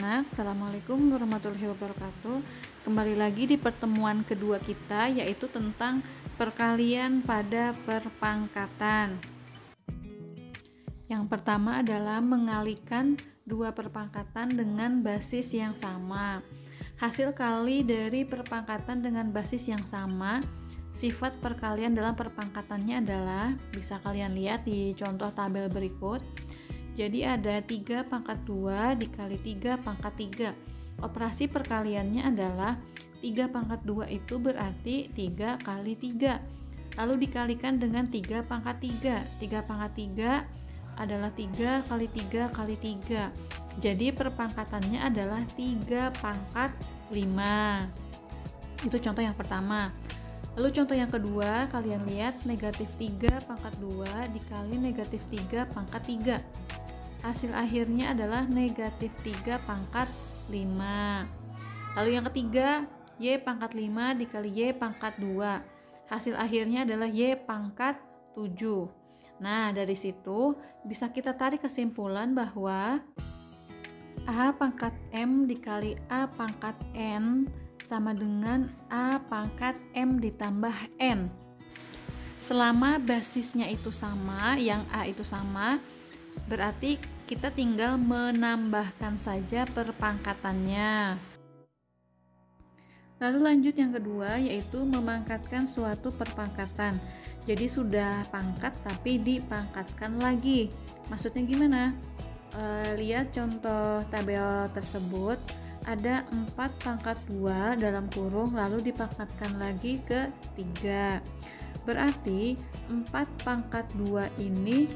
anak-anak, Assalamualaikum warahmatullahi wabarakatuh. Kembali lagi di pertemuan kedua kita, yaitu tentang perkalian pada perpangkatan. Yang pertama adalah mengalikan dua perpangkatan dengan basis yang sama. Hasil kali dari perpangkatan dengan basis yang sama, sifat perkalian dalam perpangkatannya adalah, bisa kalian lihat di contoh tabel berikut. Jadi ada 3 pangkat 2 dikali 3 pangkat 3. Operasi perkaliannya adalah 3 pangkat 2 itu berarti 3 kali 3. Lalu dikalikan dengan 3 pangkat 3. 3 pangkat 3 adalah 3 kali 3 kali 3. Jadi perpangkatannya adalah 3 pangkat 5. Itu contoh yang pertama. Lalu contoh yang kedua, kalian lihat negatif 3 pangkat 2 dikali negatif 3 pangkat 3. Hasil akhirnya adalah negatif 3 pangkat 5. Lalu yang ketiga, Y pangkat 5 dikali Y pangkat 2. Hasil akhirnya adalah Y pangkat 7. Nah, dari situ bisa kita tarik kesimpulan bahwa A pangkat M dikali A pangkat N sama dengan A pangkat M ditambah N. Selama basisnya itu sama, yang A itu sama, berarti kita tinggal menambahkan saja perpangkatannya. Lalu lanjut yang kedua, yaitu memangkatkan suatu perpangkatan. Jadi sudah pangkat tapi dipangkatkan lagi. Maksudnya gimana? Lihat contoh tabel tersebut. Ada 4 pangkat 2 dalam kurung lalu dipangkatkan lagi ke 3. Berarti 4 pangkat 2 ini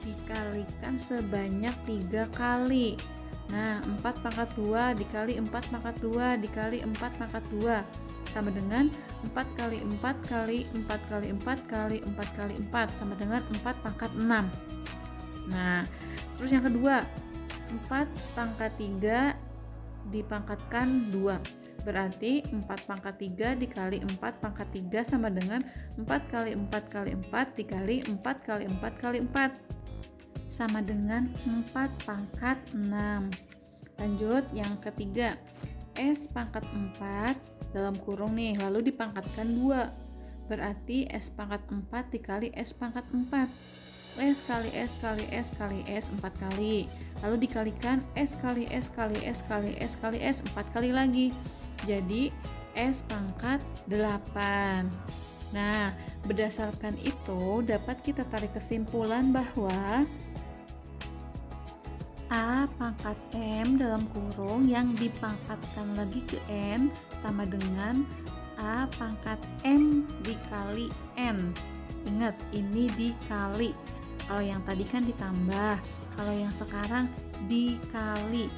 dikalikan sebanyak 3 kali. Nah, 4 pangkat 2 dikali 4 pangkat 2 dikali 4 pangkat 2 sama dengan 4 kali 4 kali 4 kali 4 kali 4 kali 4 sama dengan 4 pangkat 6. Nah, terus yang kedua, 4 pangkat 3 dipangkatkan 2. Berarti 4 pangkat 3 dikali 4 pangkat 3 sama dengan 4 kali 4 kali 4 dikali 4 kali 4 kali 4 sama dengan 4 pangkat 6. Lanjut yang ketiga, S pangkat 4 dalam kurung nih, lalu dipangkatkan 2. Berarti S pangkat 4 dikali S pangkat 4. S kali S kali S kali S 4 kali. Lalu dikalikan S kali S kali S kali S kali S 4 kali lagi. Jadi S pangkat 8. Nah, berdasarkan itu dapat kita tarik kesimpulan bahwa A pangkat M dalam kurung yang dipangkatkan lagi ke N sama dengan A pangkat M dikali N. Ingat, ini dikali. Kalau yang tadi kan ditambah, kalau yang sekarang dikali.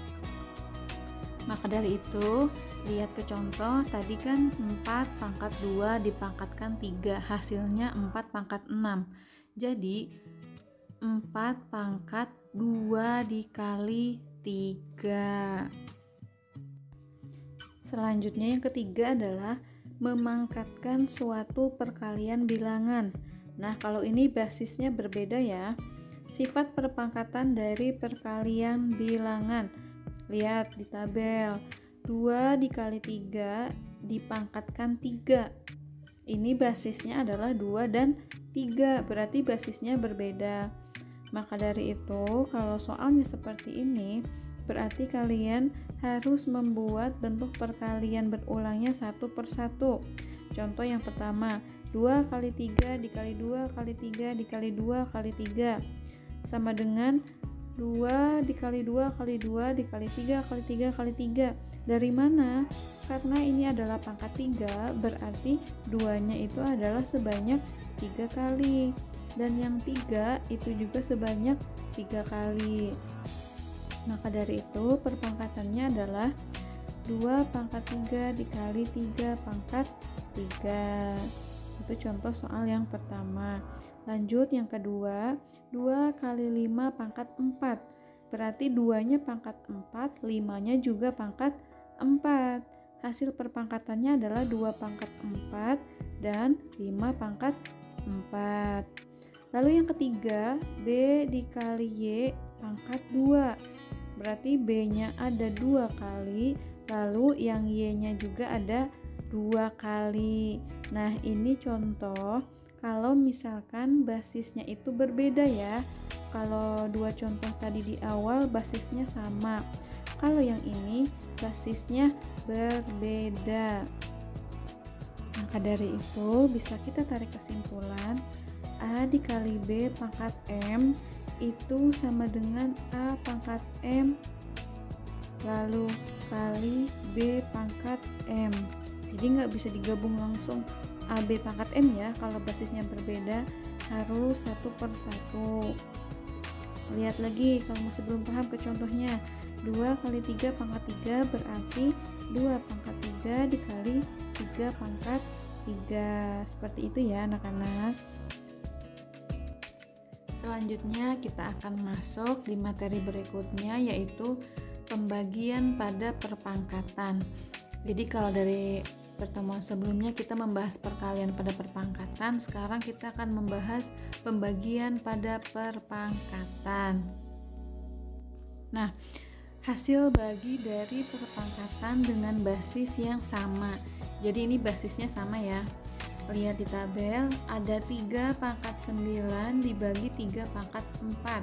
Maka dari itu, lihat ke contoh, tadi kan 4 pangkat 2 dipangkatkan 3, hasilnya 4 pangkat 6. Jadi 4 pangkat 2 dikali 3. Selanjutnya yang ketiga adalah memangkatkan suatu perkalian bilangan. Nah, kalau ini basisnya berbeda ya. Sifat perpangkatan dari perkalian bilangan. Lihat di tabel. 2 dikali 3 dipangkatkan 3. Ini basisnya adalah 2 dan 3, berarti basisnya berbeda. Maka dari itu, kalau soalnya seperti ini, berarti kalian harus membuat bentuk perkalian berulangnya satu persatu. Contoh yang pertama, 2 kali 3 dikali 2 kali 3 dikali 2 kali 3 sama dengan 2 dikali 2 kali 2 dikali 3 kali 3 kali 3. Dari mana? Karena ini adalah pangkat 3, berarti 2-nya itu adalah sebanyak 3 kali. Dan yang 3 itu juga sebanyak 3 kali. Maka dari itu perpangkatannya adalah 2 pangkat 3 dikali 3 pangkat 3. Itu contoh soal yang pertama. Lanjut yang kedua, 2 kali 5 pangkat 4. Berarti 2-nya pangkat 4, 5-nya juga pangkat 4. Hasil perpangkatannya adalah 2 pangkat 4 dan 5 pangkat 4. Lalu yang ketiga, B dikali Y pangkat 2. berarti B-nya ada 2 kali, lalu yang Y-nya juga ada 2 kali. Nah, ini contoh kalau misalkan basisnya itu berbeda ya. Kalau 2 contoh tadi di awal basisnya sama. Kalau yang ini basisnya berbeda. Maka dari itu bisa kita tarik kesimpulan A dikali B pangkat M itu sama dengan A pangkat M lalu kali B pangkat M. Jadi nggak bisa digabung langsung AB pangkat M ya, kalau basisnya berbeda harus satu per satu. Lihat lagi kalau masih belum paham ke contohnya. 2 kali 3 pangkat 3 berarti 2 pangkat 3 dikali 3 pangkat 3. Seperti itu ya anak-anak. Selanjutnya kita akan masuk di materi berikutnya, yaitu pembagian pada perpangkatan. Jadi kalau dari pertemuan sebelumnya kita membahas perkalian pada perpangkatan, sekarang kita akan membahas pembagian pada perpangkatan. Nah, hasil bagi dari perpangkatan dengan basis yang sama. Jadi ini basisnya sama ya. Lihat di tabel, ada 3 pangkat 9 dibagi 3 pangkat 4.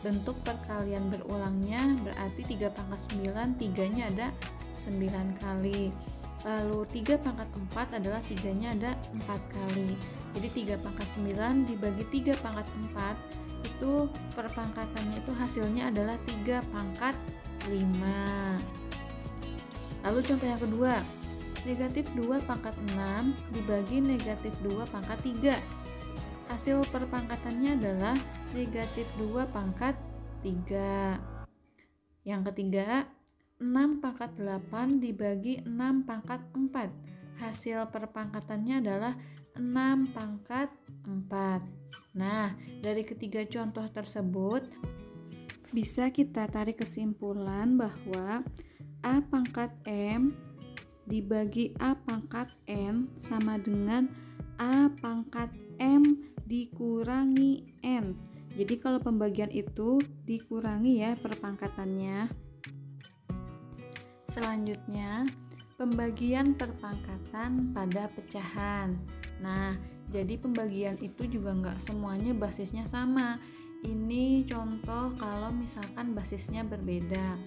Bentuk perkalian berulangnya berarti 3 pangkat 9, 3-nya ada 9 kali. Lalu 3 pangkat 4 adalah 3-nya ada 4 kali. Jadi 3 pangkat 9 dibagi 3 pangkat 4, itu perpangkatannya itu hasilnya adalah 3 pangkat 5. Lalu contoh yang kedua, negatif 2 pangkat 6 dibagi negatif 2 pangkat 3. Hasil perpangkatannya adalah negatif 2 pangkat 3. Yang ketiga, 6 pangkat 8 dibagi 6 pangkat 4. Hasil perpangkatannya adalah 6 pangkat 4. Nah, dari ketiga contoh tersebut bisa kita tarik kesimpulan bahwa A pangkat M dibagi A pangkat N sama dengan A pangkat M dikurangi N. Jadi kalau pembagian itu dikurangi ya perpangkatannya. Selanjutnya, pembagian perpangkatan pada pecahan. Nah, jadi pembagian itu juga nggak semuanya basisnya sama. Ini contoh kalau misalkan basisnya berbeda.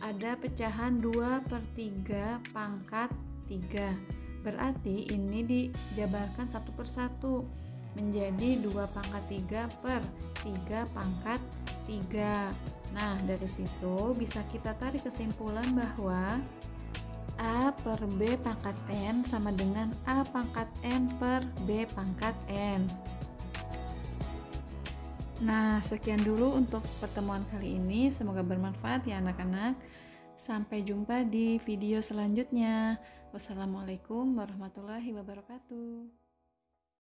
Ada pecahan 2/3 pangkat 3. Berarti ini dijabarkan satu per satu menjadi 2 pangkat 3 per 3 pangkat 3. Nah, dari situ bisa kita tarik kesimpulan bahwa A per B pangkat N sama dengan A pangkat N per B pangkat N. Nah, sekian dulu untuk pertemuan kali ini. Semoga bermanfaat ya anak-anak. Sampai jumpa di video selanjutnya. Wassalamualaikum warahmatullahi wabarakatuh.